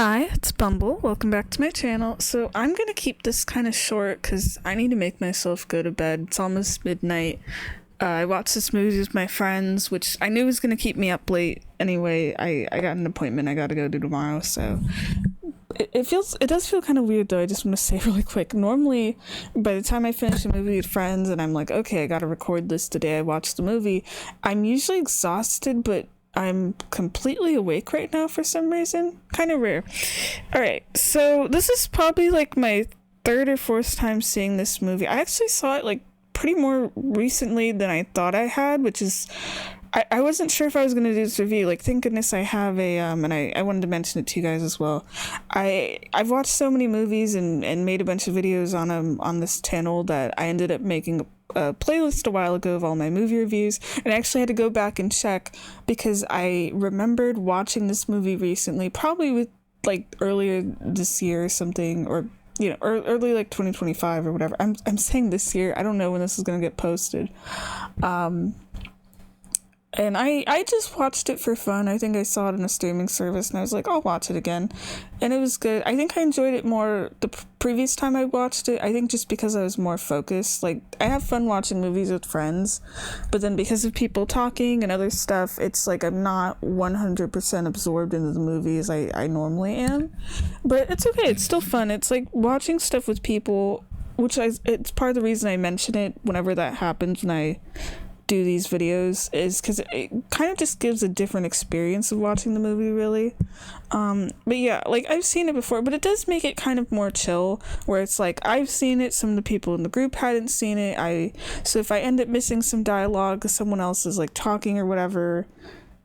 Hi, it's Bumble. Welcome back to my channel. So I'm gonna keep this kind of short because I need to make myself go to bed. It's almost midnight. I watched this movie with my friends, which I knew was gonna keep me up late. Anyway, I got an appointment I gotta go to tomorrow, so it does feel kind of weird though. I just want to say really quick. Normally, by the time I finish a movie with friends and I'm like, okay, I gotta record this today, I watched the movie, I'm usually exhausted, but I'm completely awake right now for some reason. Kind of rare. Alright, so this is probably like my third or fourth time seeing this movie. I actually saw it like pretty more recently than I thought I had, which is I wasn't sure if I was going to do this review. Like, thank goodness I have a and I wanted to mention it to you guys as well. I've watched so many movies and made a bunch of videos on this channel that I ended up making a playlist a while ago of all my movie reviews, and I actually had to go back and check because I remembered watching this movie recently, probably with like earlier this year or something, or early like 2025 or whatever. I'm saying this year. I don't know when this is going to get posted. And I just watched it for fun. I think I saw it on a streaming service and I was like, I'll watch it again. And it was good. I think I enjoyed it more the previous time I watched it. I think just because I was more focused. Like, I have fun watching movies with friends, but then because of people talking and other stuff, it's like I'm not 100% absorbed into the movie as I normally am. But it's okay. It's still fun. It's like watching stuff with people, it's part of the reason I mention it whenever that happens when I do these videos, is because it kind of just gives a different experience of watching the movie, really. But yeah, like, I've seen it before, but it does make it kind of more chill, where it's like, I've seen it, some of the people in the group hadn't seen it, so if I end up missing some dialogue because someone else is like talking or whatever,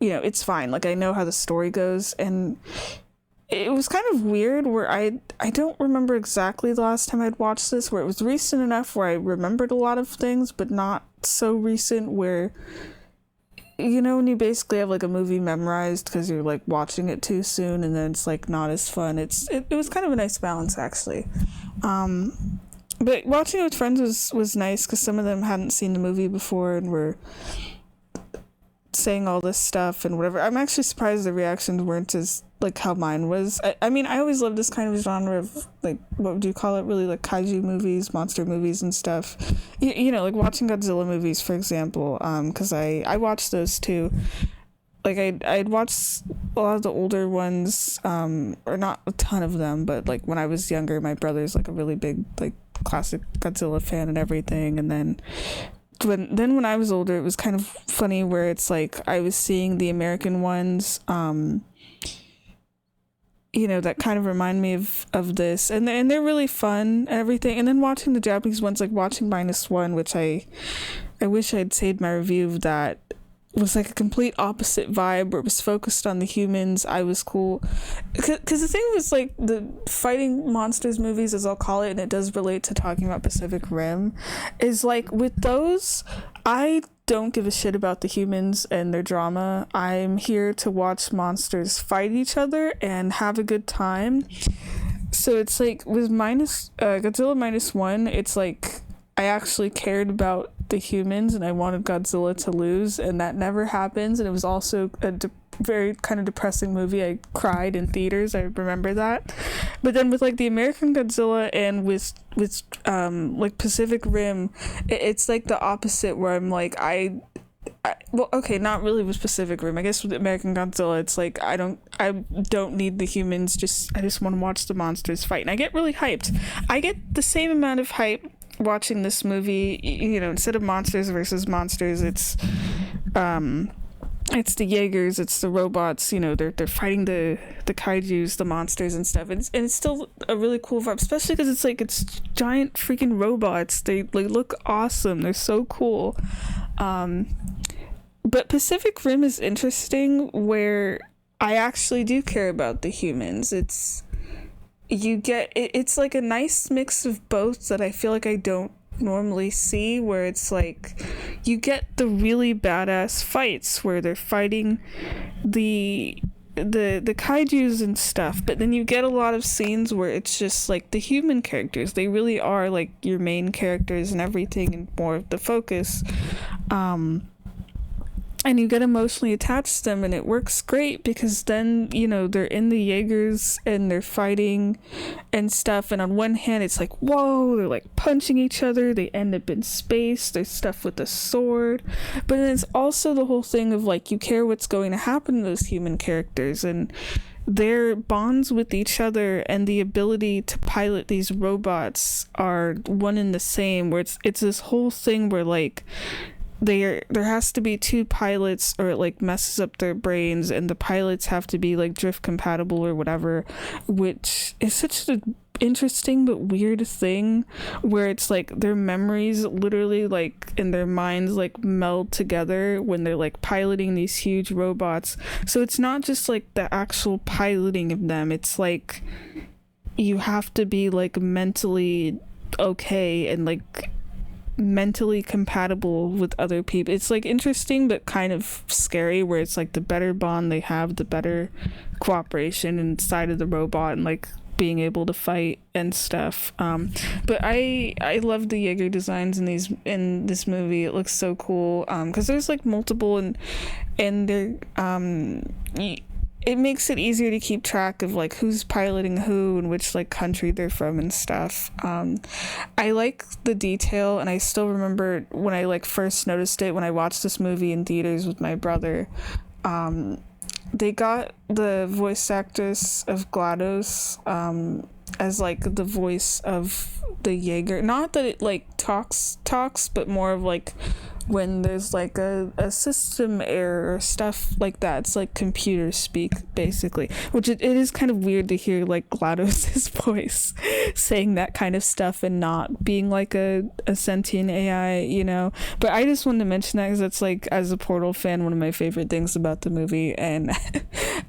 it's fine. Like, I know how the story goes. And it was kind of weird where I don't remember exactly the last time I'd watched this, where it was recent enough where I remembered a lot of things, but not so recent where, when you basically have like a movie memorized because you're like watching it too soon and then it's like not as fun. It was kind of a nice balance, actually. But watching it with friends was nice because some of them hadn't seen the movie before and were saying all this stuff and whatever. I'm actually surprised the reactions weren't as like how mine was. I mean, I always love this kind of genre of, like, what would you call it, really, like kaiju movies, monster movies and stuff. Like watching Godzilla movies, for example, because I watched those too. Like, I'd watched a lot of the older ones, or not a ton of them, but like when I was younger, my brother's like a really big like classic Godzilla fan and everything. And then when I was older, it was kind of funny where it's like I was seeing the American ones, that kind of remind me of this, and they're really fun and everything. And then watching the Japanese ones, like watching -1, which I wish I'd saved my review of that, was like a complete opposite vibe where it was focused on the humans. I was cool because the thing was, like, the fighting monsters movies, as I'll call it, and it does relate to talking about Pacific Rim, is like with those, I don't give a shit about the humans and their drama. I'm here to watch monsters fight each other and have a good time. So it's like with Godzilla -1, it's like I actually cared about the humans and I wanted Godzilla to lose, and that never happens. And it was also a very kind of depressing movie. I cried in theaters, I remember that. But then with like the American Godzilla and with like Pacific Rim, it's like the opposite, where I'm like, well, okay, not really with Pacific Rim. I guess with American Godzilla, it's like I don't need the humans. I just want to watch the monsters fight, and I get really hyped. I get the same amount of hype watching this movie. Instead of monsters versus monsters, it's the Jaegers, it's the robots. They're fighting the kaijus, the monsters and stuff, and it's still a really cool vibe, especially because it's giant freaking robots. They look awesome. They're so cool. But Pacific Rim is interesting, where I actually do care about the humans. It's like a nice mix of both that I feel like I don't normally see, where it's like you get the really badass fights where they're fighting the kaijus and stuff, but then you get a lot of scenes where it's just like the human characters. They really are like your main characters and everything, and more of the focus. and you get emotionally attached to them, and it works great because then, you know, they're in the Jaegers and they're fighting and stuff, and on one hand it's like, whoa, they're like punching each other, they end up in space, there's stuff with the sword, but then it's also the whole thing of like, you care what's going to happen to those human characters, and their bonds with each other and the ability to pilot these robots are one and the same, where it's this whole thing where like there has to be two pilots or it like messes up their brains, and the pilots have to be like drift compatible or whatever, which is such an interesting but weird thing where it's like their memories literally like in their minds like meld together when they're like piloting these huge robots. So it's not just like the actual piloting of them, it's like you have to be like mentally okay and like mentally compatible with other people. It's like interesting but kind of scary, where it's like the better bond they have, the better cooperation inside of the robot and like being able to fight and stuff. But I love the Jaeger designs in this movie. It looks so cool because there's like multiple, and they're it makes it easier to keep track of like who's piloting who and which like country they're from and stuff. I like the detail, and I still remember when I like first noticed it when I watched this movie in theaters with my brother. They got the voice actress of GLaDOS as like the voice of the Jaeger. Not that it like talks, but more of like when there's like a system error or stuff like that. It's like computer speak basically, which it is kind of weird to hear like GLaDOS's voice saying that kind of stuff and not being like a sentient AI, you know. But I just wanted to mention that because it's like, as a Portal fan, one of my favorite things about the movie. And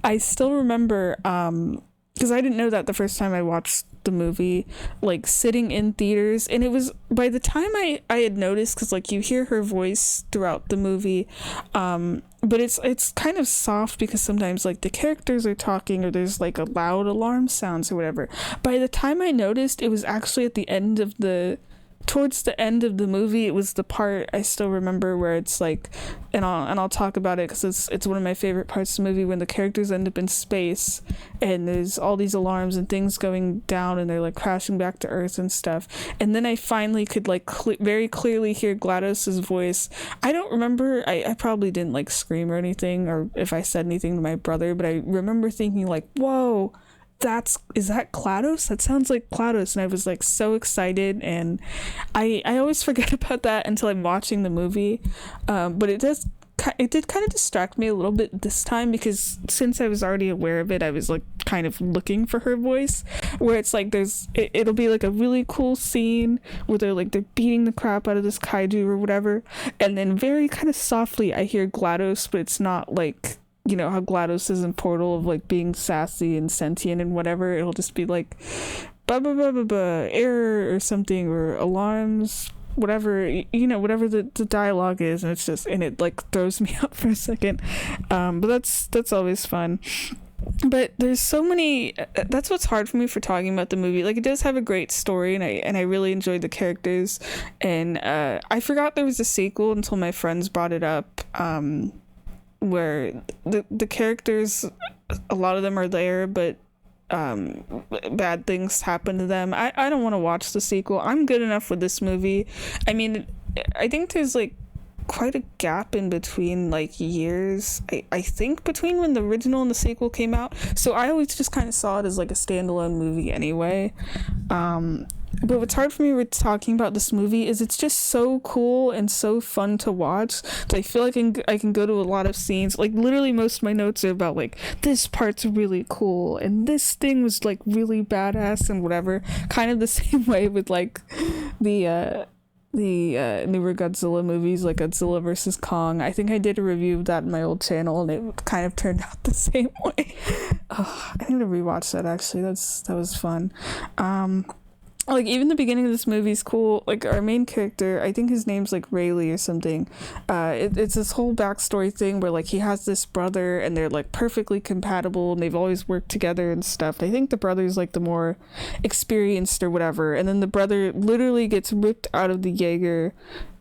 I still remember because I didn't know that the first time I watched the movie, like sitting in theaters, and it was by the time I had noticed, because like you hear her voice throughout the movie, but it's kind of soft because sometimes like the characters are talking or there's like a loud alarm sounds or whatever. By the time I noticed, it was actually at the end of towards the end of the movie. It was the part I still remember where it's like, and I'll talk about it because it's one of my favorite parts of the movie, when the characters end up in space and there's all these alarms and things going down and they're like crashing back to Earth and stuff. And then I finally could like very clearly hear GLaDOS's voice. I don't remember, I probably didn't like scream or anything, or if I said anything to my brother, but I remember thinking like, whoa, is that GLaDOS? That sounds like GLaDOS. And I was like so excited, and I always forget about that until I'm watching the movie, but it did kind of distract me a little bit this time, because since I was already aware of it, I was like kind of looking for her voice, where it's like it'll be like a really cool scene where they're beating the crap out of this kaiju or whatever, and then very kind of softly I hear GLaDOS, but it's not like, you know how GLaDOS is in Portal of like being sassy and sentient and whatever. It'll just be like blah blah blah blah blah, error or something, or alarms, whatever, you know, whatever the dialogue is, and it's just, and it like throws me up for a second. But that's always fun. But there's so many, that's what's hard for me for talking about the movie. Like, it does have a great story, and I really enjoyed the characters, and I forgot there was a sequel until my friends brought it up, where the characters, a lot of them are there, but bad things happen to them. I don't want to watch the sequel. I'm good enough with this movie. I mean, I think there's like quite a gap in between, like years, I think, between when the original and the sequel came out, so I always just kind of saw it as like a standalone movie anyway. But what's hard for me with talking about this movie is it's just so cool and so fun to watch. So I feel like I can go to a lot of scenes. Like, literally most of my notes are about like, this part's really cool and this thing was like really badass and whatever. Kind of the same way with like the newer Godzilla movies, like Godzilla versus Kong. I think I did a review of that in my old channel, and it kind of turned out the same way. Oh, I need to rewatch that actually. That was fun. Like, even the beginning of this movie is cool. Like, our main character, I think his name's like Rayleigh or something. It's this whole backstory thing where like he has this brother and they're like perfectly compatible and they've always worked together and stuff. I think the brother's like the more experienced or whatever, and then the brother literally gets ripped out of the Jaeger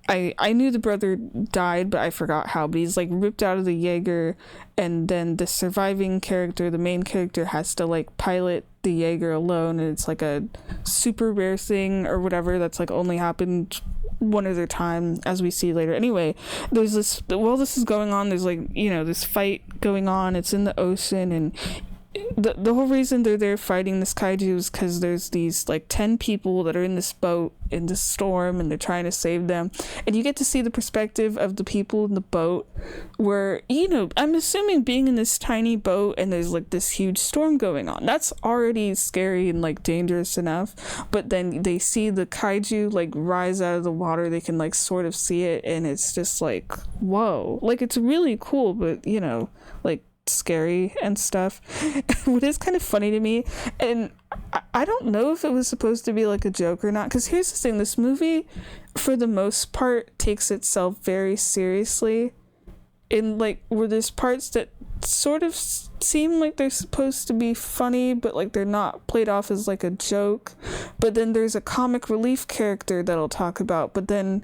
I knew the brother died, but I forgot how. But he's like ripped out of the Jaeger, and then the surviving character, the main character, has to like pilot the Jaeger alone, and it's like a super rare thing or whatever that's like only happened one other time, as we see later. Anyway, there's this, while this is going on, there's like, you know, this fight going on. It's in the ocean, and the whole reason they're there fighting this kaiju is because there's these like 10 people that are in this boat in this storm, and they're trying to save them. And you get to see the perspective of the people in the boat, where, you know, I'm assuming being in this tiny boat and there's like this huge storm going on, that's already scary and like dangerous enough. But then they see the kaiju like rise out of the water, they can like sort of see it, and it's just like, whoa, like it's really cool, but you know, like scary and stuff. What is kind of funny to me, and I don't know if it was supposed to be like a joke or not, because here's the thing, this movie for the most part takes itself very seriously, in like where there's parts that sort of seem like they're supposed to be funny, but like they're not, played off as like a joke. But then there's a comic relief character that I'll talk about, but then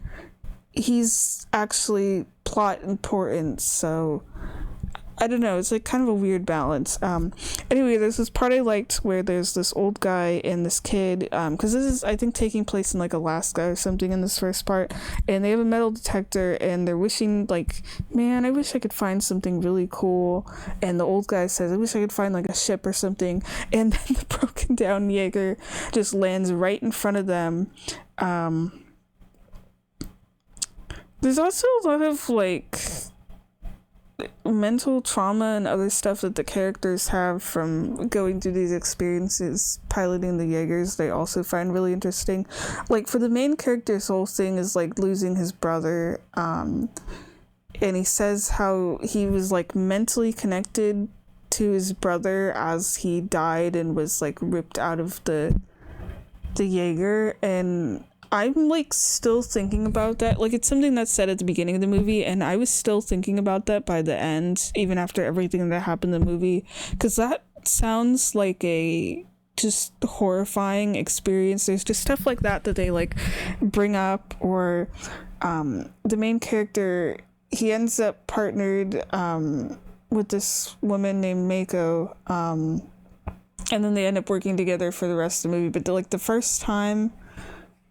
he's actually plot important, so I don't know, it's like kind of a weird balance. Anyway, there's this part I liked where there's this old guy and this kid, because this is, I think, taking place in like Alaska or something in this first part, and they have a metal detector, and they're wishing like, man, I wish I could find something really cool. And the old guy says, I wish I could find like a ship or something, and then the broken down Jaeger just lands right in front of them. There's also a lot of like mental trauma and other stuff that the characters have from going through these experiences piloting the Jaegers. They also find really interesting. Like for the main character's whole thing is like losing his brother, and he says how he was like mentally connected to his brother as he died and was like ripped out of the Jaeger. And I'm like still thinking about that. Like it's something that's said at the beginning of the movie, and I was still thinking about that by the end, even after everything that happened in the movie, because that sounds like a just horrifying experience. There's just stuff like that they like bring up. Or the main character, he ends up partnered with this woman named Mako, and then they end up working together for the rest of the movie. But like the first time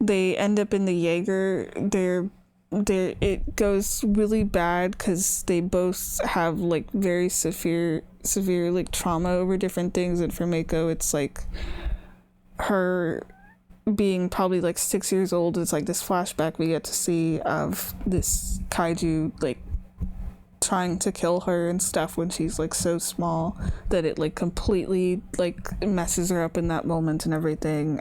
they end up in the Jaeger, it goes really bad because they both have like very severe like trauma over different things. And for Mako, it's like her being probably like 6 years old. It's like this flashback we get to see of this kaiju like trying to kill her and stuff when she's like so small that it like completely like messes her up in that moment and everything.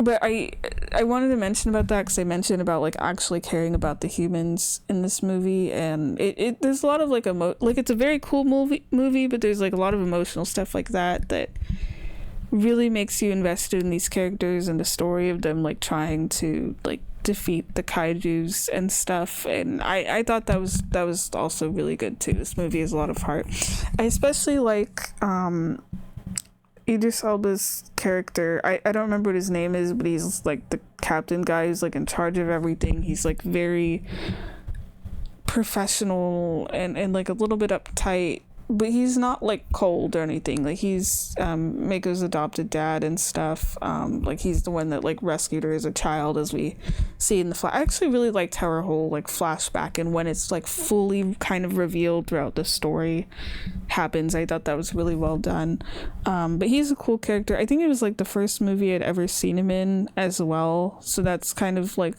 But I wanted to mention about that because I mentioned about like actually caring about the humans in this movie, and it there's a lot of like like it's a very cool movie, but there's like a lot of emotional stuff like that really makes you invested in these characters and the story of them like trying to like defeat the kaijus and stuff. And I thought that was also really good too. This movie has a lot of heart. I especially like Idris Elba's character. I don't remember what his name is, but he's like the captain guy who's like in charge of everything. He's like very professional and like a little bit uptight, but he's not like cold or anything. Like he's Mako's adopted dad and stuff. Like he's the one that like rescued her as a child, as we see in the I actually really liked how her whole like flashback and when it's like fully kind of revealed throughout the story happens. I thought that was really well done. But he's a cool character. I think it was like the first movie I'd ever seen him in as well, so that's kind of like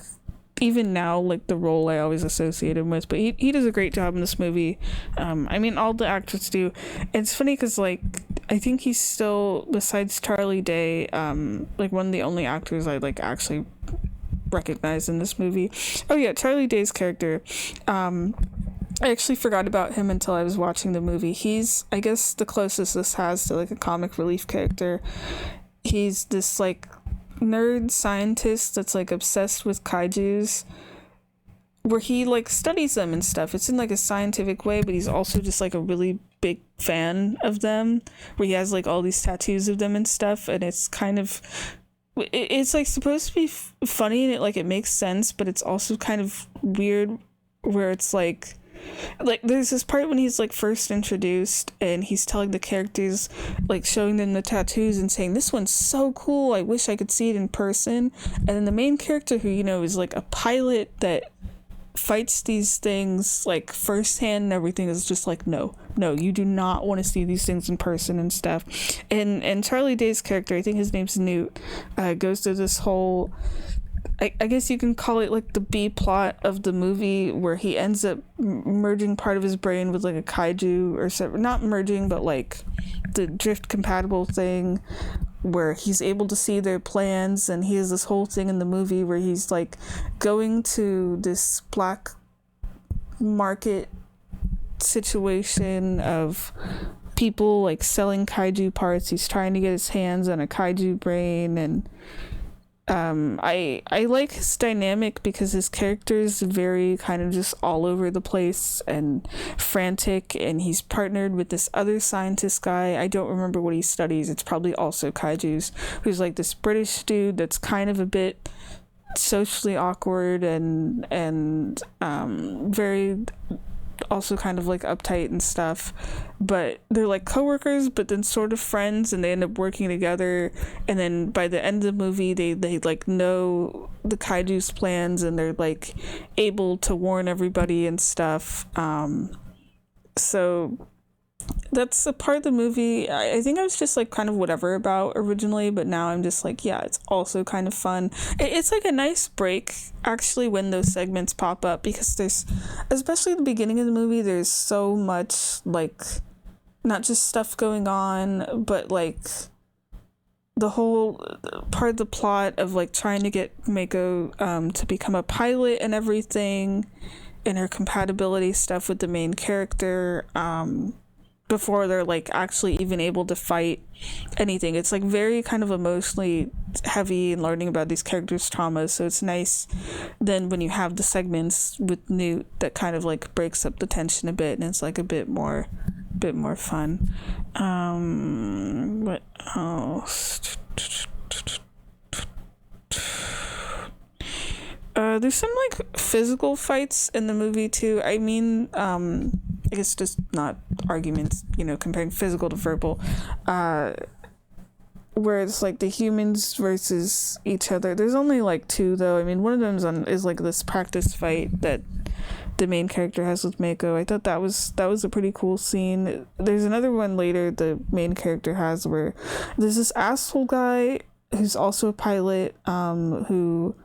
even now like the role I always associate him with. But he does a great job in this movie. I mean, all the actors do. It's funny because like I think he's still, besides Charlie Day, like one of the only actors I like actually recognize in this movie. Oh yeah, Charlie Day's character, I actually forgot about him until I was watching the movie. He's, I guess, the closest this has to like a comic relief character. He's this like nerd scientist that's like obsessed with kaijus, where he like studies them and stuff. It's in like a scientific way, but he's also just like a really big fan of them, where he has like all these tattoos of them and stuff. And it's kind of it's like supposed to be funny, and it makes sense, but it's also kind of weird where it's like there's this part when he's like first introduced and he's telling the characters, like showing them the tattoos and saying, this one's so cool, I wish I could see it in person. And then the main character, who is like a pilot that fights these things like firsthand and everything, is just like, no, you do not want to see these things in person and stuff. And Charlie Day's character, I think his name's Newt, goes through this whole, I guess you can call it like the B plot of the movie, where he ends up merging part of his brain with like a kaiju, or not merging, but like the drift compatible thing, where he's able to see their plans. And he has this whole thing in the movie where he's like going to this black market situation of people like selling kaiju parts. He's trying to get his hands on a kaiju brain. And I like his dynamic because his character is very kind of just all over the place and frantic, and he's partnered with this other scientist guy. I don't remember what he studies. It's probably also kaijus, who's like this British dude that's kind of a bit socially awkward and very also kind of like uptight and stuff, but they're like coworkers, but then sort of friends, and they end up working together. And then by the end of the movie, they like know the kaiju's plans, and they're like able to warn everybody and stuff. So that's a part of the movie I think I was just like kind of whatever about originally, but now I'm just like, yeah, it's also kind of fun. It's like a nice break actually when those segments pop up, because there's, especially at the beginning of the movie, there's so much like not just stuff going on, but like the whole part of the plot of like trying to get Mako to become a pilot and everything, and her compatibility stuff with the main character before they're like actually even able to fight anything. It's like very kind of emotionally heavy and learning about these characters' traumas. So it's nice then when you have the segments with Newt that kind of like breaks up the tension a bit, and it's like a bit more fun. What else? There's some like physical fights in the movie too. I mean, I guess just not arguments, comparing physical to verbal, where it's like the humans versus each other. There's only like two though. I mean, one of them is like this practice fight that the main character has with Mako. I thought that was a pretty cool scene. There's another one later the main character has where there's this asshole guy who's also a pilot, who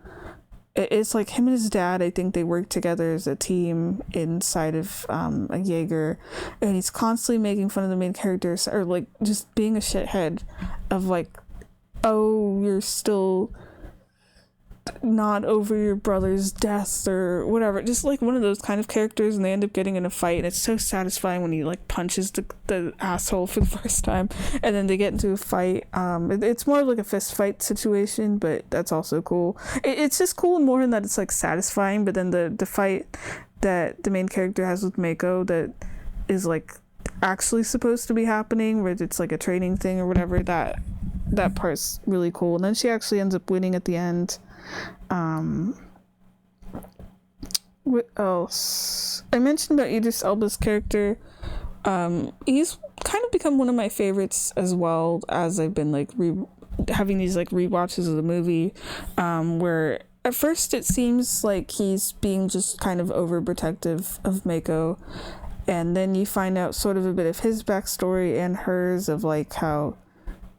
it's like him and his dad, I think they work together as a team inside of a Jaeger, and he's constantly making fun of the main characters, or like just being a shithead of like, oh, you're still not over your brother's death or whatever, just like one of those kind of characters. And they end up getting in a fight, and it's so satisfying when he like punches the asshole for the first time, and then they get into a fight. It's more like a fist fight situation, but that's also cool. It's just cool and more in that it's like satisfying. But then the fight that the main character has with Mako that is like actually supposed to be happening, where it's like a training thing or whatever, that part's really cool. And then she actually ends up winning at the end. What else? I mentioned about Idris Elba's character. He's kind of become one of my favorites as well, as I've been like having these like rewatches of the movie, where at first it seems like he's being just kind of overprotective of Mako, and then you find out sort of a bit of his backstory and hers, of like how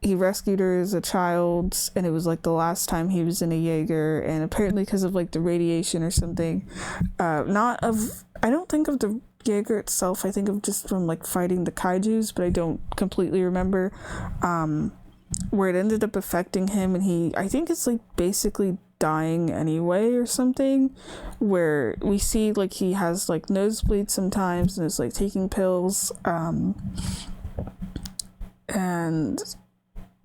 he rescued her as a child, and it was like the last time he was in a Jaeger, and apparently because of like the radiation or something, I don't think of the Jaeger itself, I think of just from like fighting the kaijus, but I don't completely remember, where it ended up affecting him, and I think it's like basically dying anyway or something, where we see like he has like nosebleeds sometimes and is like taking pills, and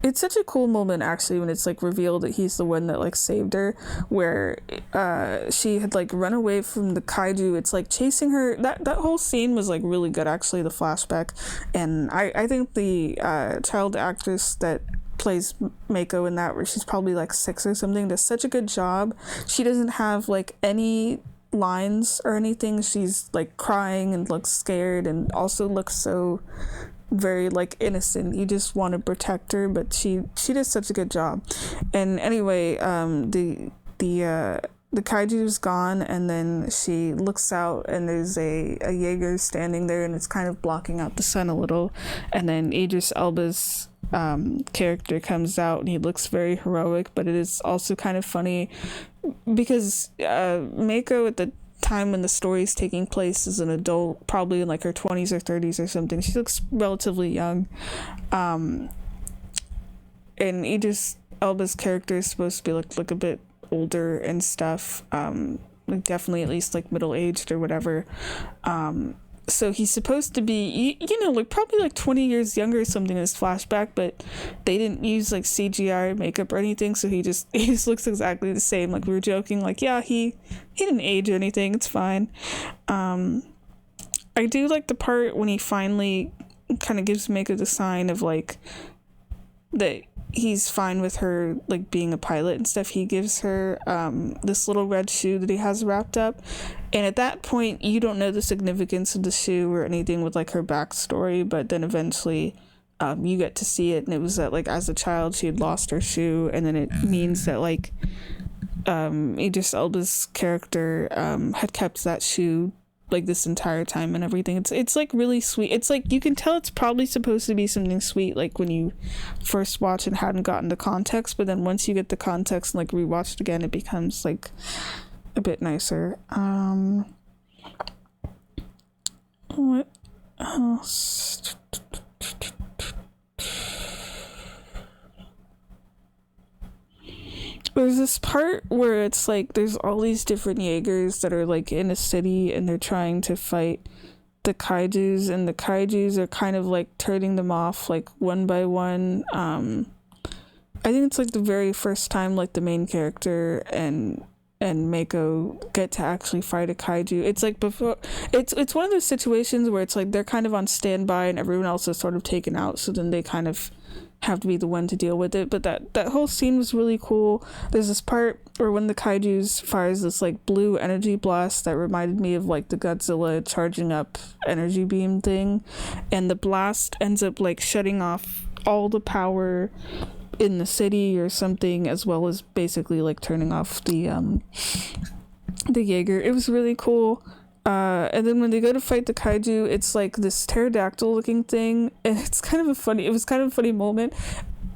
it's such a cool moment actually when it's like revealed that he's the one that like saved her, where she had like run away from the kaiju. It's like chasing her. That whole scene was like really good actually, the flashback. And I think the child actress that plays Mako in that, where she's probably like 6 or something, does such a good job. She doesn't have like any lines or anything. She's like crying and looks scared, and also looks so very like innocent. You just want to protect her, but she does such a good job. And anyway, the kaiju's gone, and then she looks out, and there's a Jaeger standing there, and it's kind of blocking out the sun a little. And then Idris Elba's character comes out, and he looks very heroic, but it is also kind of funny because Mako at the time when the story is taking place is an adult, probably in like her 20s or 30s or something. She looks relatively young, and Idris Elba's character is supposed to be like a bit older and stuff, like definitely at least like middle-aged or whatever. So he's supposed to be, you know, like probably like 20 years younger or something in his flashback, but they didn't use like CGI or makeup or anything, so he just looks exactly the same. Like we were joking, like, yeah, he didn't age or anything, it's fine. I do like the part when he finally kind of gives Mako the sign of like that he's fine with her like being a pilot and stuff. He gives her this little red shoe that he has wrapped up, and at that point you don't know the significance of the shoe or anything with like her backstory, but then eventually you get to see it, and it was that like as a child she had lost her shoe, and then it means that like Idris Elba's character had kept that shoe like this entire time and everything. It's like really sweet. It's like you can tell it's probably supposed to be something sweet like when you first watch and hadn't gotten the context, but then once you get the context and like rewatch it again, it becomes like a bit nicer. What else? There's this part where it's like there's all these different Jaegers that are like in a city, and they're trying to fight the kaijus, and the kaijus are kind of like turning them off like one by one. I think it's like the very first time like the main character and Mako get to actually fight a kaiju. It's like before it's one of those situations where it's like they're kind of on standby and everyone else is sort of taken out, so then they kind of have to be the one to deal with it. But that whole scene was really cool. There's this part where when the kaijus fires this like blue energy blast that reminded me of like the Godzilla charging up energy beam thing, and the blast ends up like shutting off all the power in the city or something, as well as basically like turning off the Jaeger. It was really cool. And then when they go to fight the kaiju, it's like this pterodactyl looking thing, and it was kind of a funny moment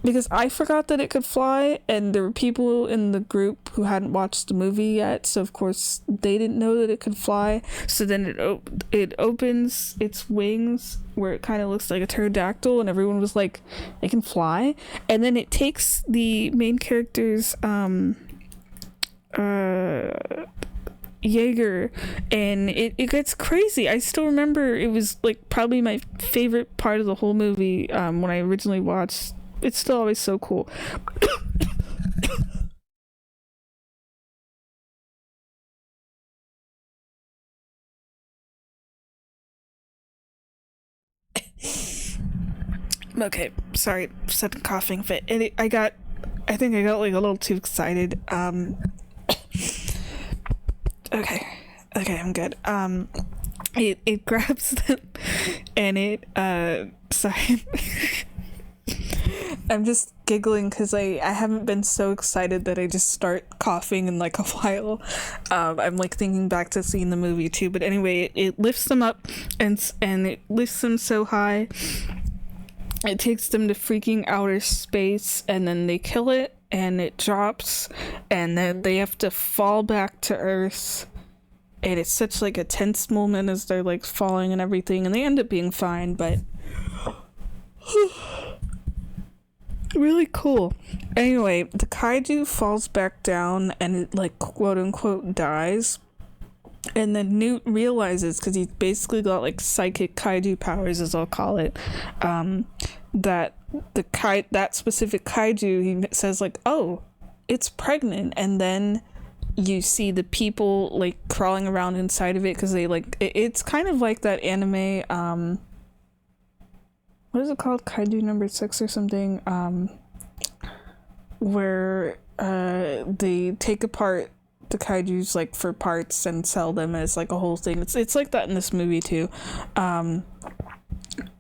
because I forgot that it could fly, and there were people in the group who hadn't watched the movie yet, so of course they didn't know that it could fly. So then it opens its wings where it kind of looks like a pterodactyl, and everyone was like, it can fly. And then it takes the main character's Jaeger, and it gets crazy. I still remember it was like probably my favorite part of the whole movie when I originally watched. It's still always so cool. Okay, sorry, sudden coughing fit. And I think I got like a little too excited. Okay, I'm good. It grabs them, and it sorry. I'm just giggling because I haven't been so excited that I just start coughing in like a while. I'm like thinking back to seeing the movie too, but anyway, it lifts them up, and it lifts them so high. It takes them to freaking outer space, and then they kill it, and it drops, and then they have to fall back to Earth. And it's such like a tense moment as they're like falling and everything, and they end up being fine, but really cool. Anyway, the kaiju falls back down, and it like quote unquote dies. And then Newt realizes, because he's basically got like psychic kaiju powers, as I'll call it, that that specific kaiju, he says like, oh, it's pregnant. And then you see the people like crawling around inside of it, because they like it's kind of like that anime what is it called, Kaiju number 6 or something, where they take apart the kaijus like for parts and sell them as like a whole thing. It's like that in this movie too.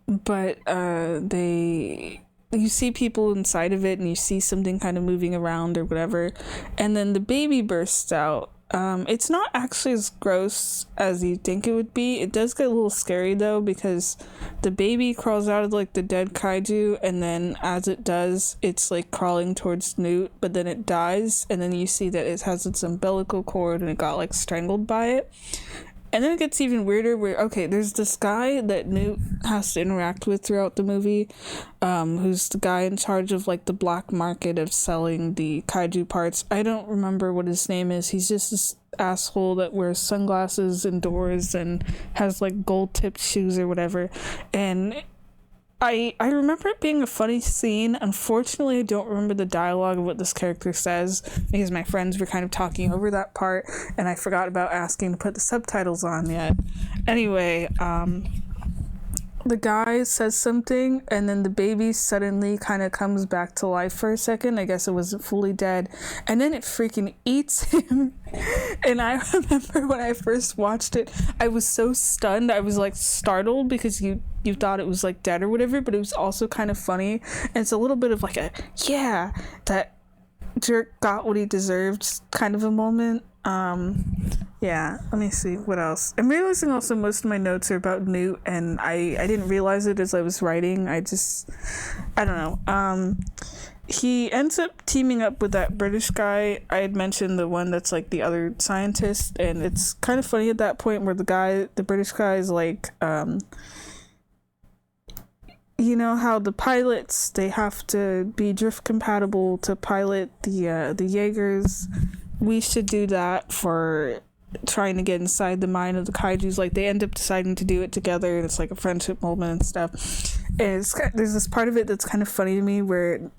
But they you see people inside of it and you see something kind of moving around or whatever, and then the baby bursts out. It's not actually as gross as you think it would be. It does get a little scary though, because the baby crawls out of like the dead kaiju, and then as it does, it's like crawling towards Newt, but then it dies, and then you see that it has its umbilical cord and it got like strangled by it. And then it gets even weirder where, okay, there's this guy that Newt has to interact with throughout the movie, who's the guy in charge of, like, the black market of selling the kaiju parts. I don't remember what his name is. He's just this asshole that wears sunglasses indoors and has, like, gold-tipped shoes or whatever. And I remember it being a funny scene. Unfortunately, I don't remember the dialogue of what this character says, because my friends were kind of talking over that part, and I forgot about asking to put the subtitles on yet. Anyway, the guy says something, and then the baby suddenly kind of comes back to life for a second. I guess it wasn't fully dead, and then it freaking eats him. And I remember when I first watched it, I was so stunned. I was like startled, because you thought it was like dead or whatever, but it was also kind of funny. And it's a little bit of like a, yeah, that jerk got what he deserved kind of a moment. Yeah, let me see what else. I'm realizing also most of my notes are about Newt, and I didn't realize it as I was writing. I don't know. He ends up teaming up with that British guy. I had mentioned the one that's like the other scientist, and it's kind of funny at that point where the British guy is like, you know how the pilots, they have to be drift compatible to pilot the Jaegers. We should do that for trying to get inside the mind of the kaijus. Like, they end up deciding to do it together, and it's like a friendship moment and stuff. And there's this part of it that's kind of funny to me where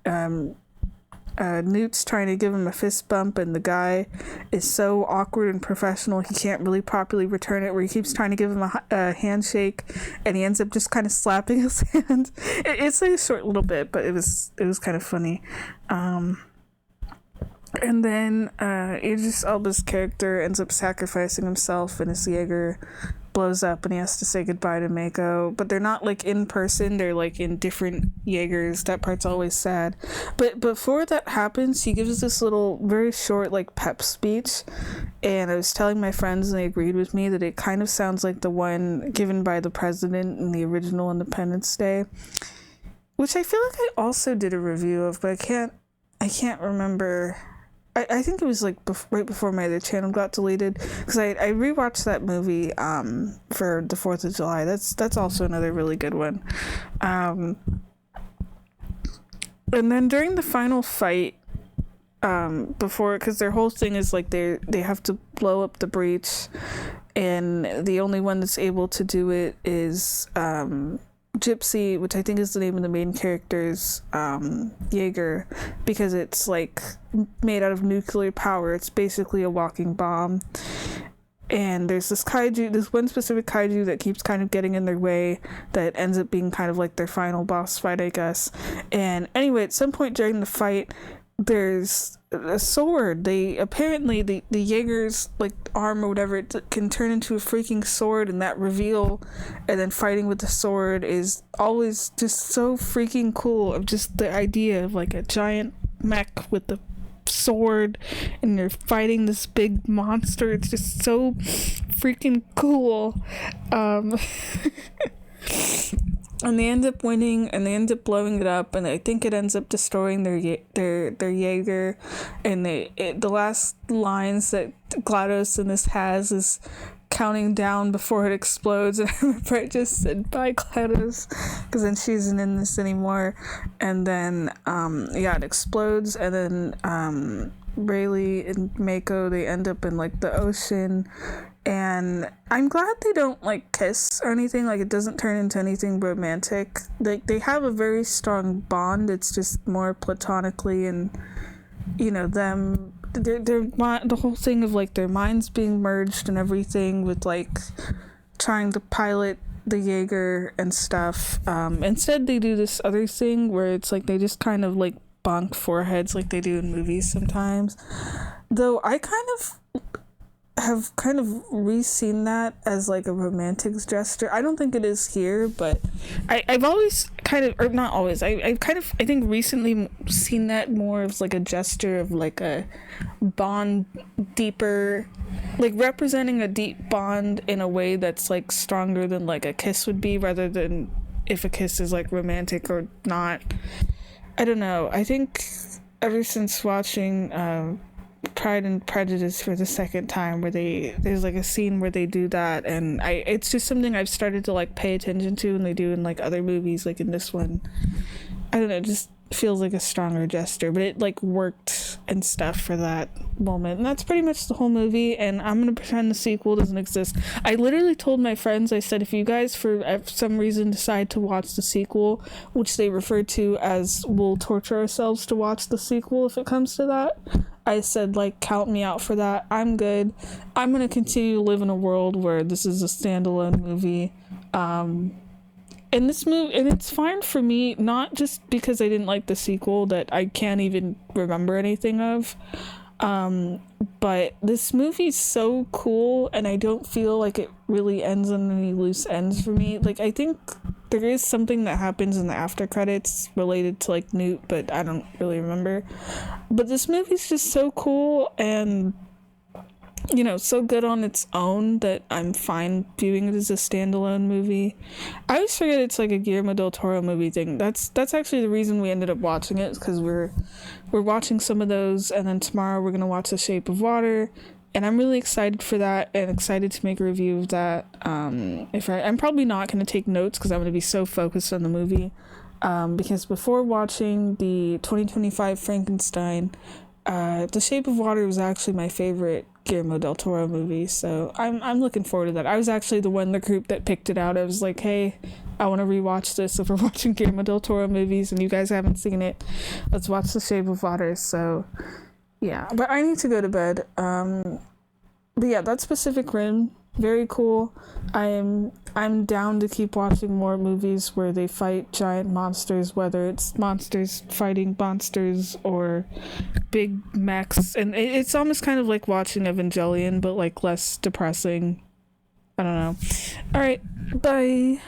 Newt's trying to give him a fist bump, and the guy is so awkward and professional he can't really properly return it, where he keeps trying to give him a handshake, and he ends up just kind of slapping his hand. It's like a short little bit, but it was kind of funny. And then Idris Elba's character ends up sacrificing himself, and his Jaeger blows up, and he has to say goodbye to Mako. But they're not like in person, they're like in different Jaegers. That part's always sad. But before that happens, he gives this little very short like pep speech, and I was telling my friends, and they agreed with me, that it kind of sounds like the one given by the president in the original Independence Day, which I feel like I also did a review of, but I can't remember. I think it was like right before my other channel got deleted, because I rewatched that movie for the 4th of July. That's also another really good one. And then during the final fight, before, because their whole thing is like they have to blow up the breach, and the only one that's able to do it is Gypsy, which I think is the name of the main character's Jaeger, because it's like made out of nuclear power. It's basically a walking bomb. And there's this one specific kaiju that keeps kind of getting in their way, that ends up being kind of like their final boss fight, I guess. And anyway, at some point during the fight, there's a sword. Apparently the Jaeger's like arm or whatever, it can turn into a freaking sword, and that reveal and then fighting with the sword is always just so freaking cool. Of just the idea of like a giant mech with the sword, and you're fighting this big monster. It's just so freaking cool. And they end up winning, and they end up blowing it up, and I think it ends up destroying their Jaeger. And the last lines that GLaDOS in this has is counting down before it explodes. And I remember I just said, "Bye, GLaDOS," because then she isn't in this anymore. And then it explodes, and then Rayleigh and Mako, they end up in like the ocean. And I'm glad they don't like kiss or anything. Like, it doesn't turn into anything romantic. Like, they have a very strong bond. It's just more platonically, and you know, the whole thing of like their minds being merged and everything, with like trying to pilot the Jaeger and stuff. Instead, they do this other thing where it's like they just kind of like bonk foreheads like they do in movies sometimes. Though I have kind of re-seen that as like a romantic gesture. I don't think it is here, but I've always kind of, or not always, I've kind of, I think recently seen that more as like a gesture of like a bond, deeper, like representing a deep bond in a way that's like stronger than like a kiss would be, rather than if a kiss is like romantic or not. I don't know. I think ever since watching Pride and Prejudice for the second time, where there's like a scene where they do that, and it's just something I've started to like pay attention to, and they do in like other movies, like in this one. I don't know, it just feels like a stronger gesture, but it like worked and stuff for that moment, and that's pretty much the whole movie. And I'm gonna pretend the sequel doesn't exist. I literally told my friends, I said, if you guys for some reason decide to watch the sequel, which they refer to as we'll torture ourselves to watch the sequel if it comes to that, I said, like, count me out for that. I'm good. I'm gonna continue to live in a world where this is a standalone movie. And this movie, and it's fine for me, not just because I didn't like the sequel that I can't even remember anything of, but this movie's so cool, and I don't feel like it really ends on any loose ends for me. Like, I think there is something that happens in the after credits related to like Newt, but I don't really remember. But this movie's just so cool, and you know, so good on its own that I'm fine viewing it as a standalone movie. I always forget it's like a Guillermo del Toro movie thing. That's actually the reason we ended up watching it, because we're watching some of those, and then tomorrow we're gonna watch The Shape of Water, and I'm really excited for that and excited to make a review of that. I'm probably not gonna take notes because I'm gonna be so focused on the movie. Because before watching the 2025 Frankenstein, The Shape of Water was actually my favorite Guillermo del Toro movie, so I'm looking forward to that. I was actually the one in the group that picked it out. I was like, hey, I want to rewatch this. If we're watching Guillermo del Toro movies and you guys haven't seen it, let's watch The Shape of Water. So yeah, but I need to go to bed. But yeah, that's Pacific Rim. Very cool. I'm down to keep watching more movies where they fight giant monsters, whether it's monsters fighting monsters or big mechs. And it's almost kind of like watching Evangelion, but like less depressing. I don't know. All right, bye.